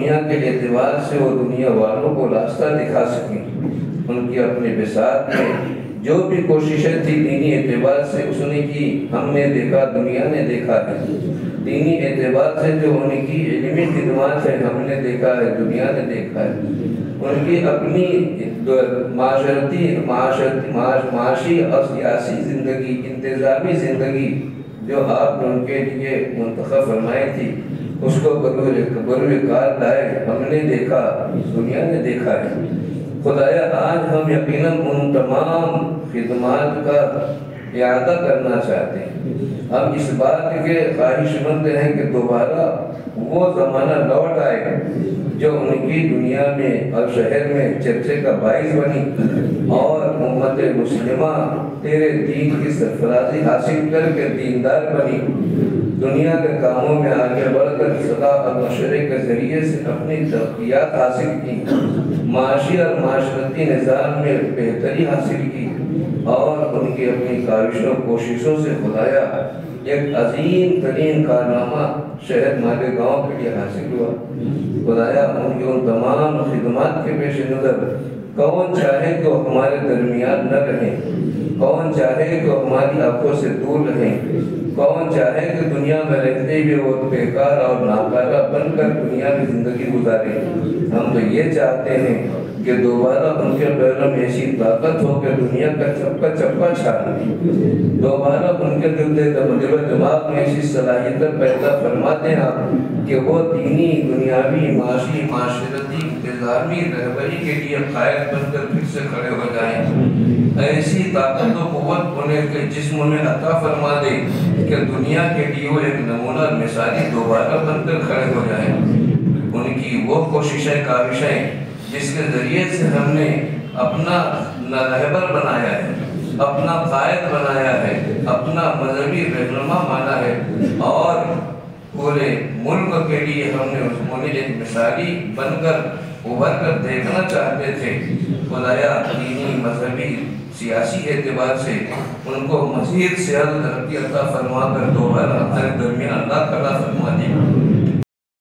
دنیا کے اعتبار سے وہ دنیا والوں کو راستہ دکھا سکیں۔ ان کی اپنے بساط میں جو بھی کوششیں تھی دینی اعتبار سے اس نے کی، ہم نے دیکھا، دنیا نے دیکھا ہے۔ دینی اعتبار سے جو ان کی علمی خدمات ہے ہم نے دیکھا ہے، دنیا نے دیکھا ہے۔ ان کی اپنی معاشی اور سیاسی زندگی، انتظامی زندگی جو آپ نے ان کے لیے منتخب فرمائی تھی، اس کو بروئے کار لائے، ہم نے دیکھا، دنیا نے دیکھا ہے۔ خدایا آج ہم یقیناً ان تمام خدمات کا اعادہ کرنا چاہتے ہیں۔ ہم اس بات کے خواہش مند ہیں کہ دوبارہ وہ زمانہ لوٹ آئے جو ان کی دنیا میں اور شہر میں چرچے کا باعث بنی، اور امت مسلمہ تیرے دین کی سرفرازی حاصل کر کے دیندار بنی، دنیا کے کاموں میں آگے بڑھ کر صلاح اور مشورے کے ذریعے سے اپنی ترقیات حاصل کی، معاشی اور معاشرتی نظام میں بہتری حاصل کی، اور ان کی اپنی کاوشوں کوششوں سے خدایا ایک عظیم ترین کارنامہ شہر مالیگاؤں کے لیے حاصل ہوا۔ خدایا ان کی ان تمام خدمات کے پیش نظر کون چاہے کہ وہ ہمارے درمیان نہ رہیں، کون چاہے کہ وہ ہماری آنکھوں سے دور رہیں، کون چاہے کہ دنیا میں رہتے ہوئے وہ بیکار اور ناکارہ بن کر دنیا میں زندگی گزارے۔ ہم تو یہ چاہتے ہیں کہ دوبارہ ان کے پیروں میں ایسی طاقت ہو کہ دنیا کا چپا چپا چھاڑے، دوبارہ ان کے دل و دماغ میں ایسی صلاحیت پیدا فرما دیں آپ کہ وہ دینی، دنیاوی، معاشی، معاشرتی، انتظامی رہبری کے لیے قائد بن کر پھر سے کھڑے ہو جائیں۔ ایسی طاقت و قوت انہیں کے جسم میں عطا فرما دے کہ دنیا کے لیے وہ ایک نمونہ مثالی دوبارہ بن کر کھڑے ہو جائیں۔ ان کی وہ کوششیں، کاوشیں جس کے ذریعے سے ہم نے اپنا رہبر بنایا ہے، اپنا قائد بنایا ہے، اپنا مذہبی رہنما مانا ہے، اور پورے ملک کے لیے ہم نے اس کو ایک مثالی بن کر ابھر کر دیکھنا چاہتے تھے۔ خدایا دینی، مذہبی، سیاسی اعتبار سے ان کو مزید صحت ترقی عطا فرما کر دوبارہ ہمارے درمیان اللہ تعالیٰ فرما دے۔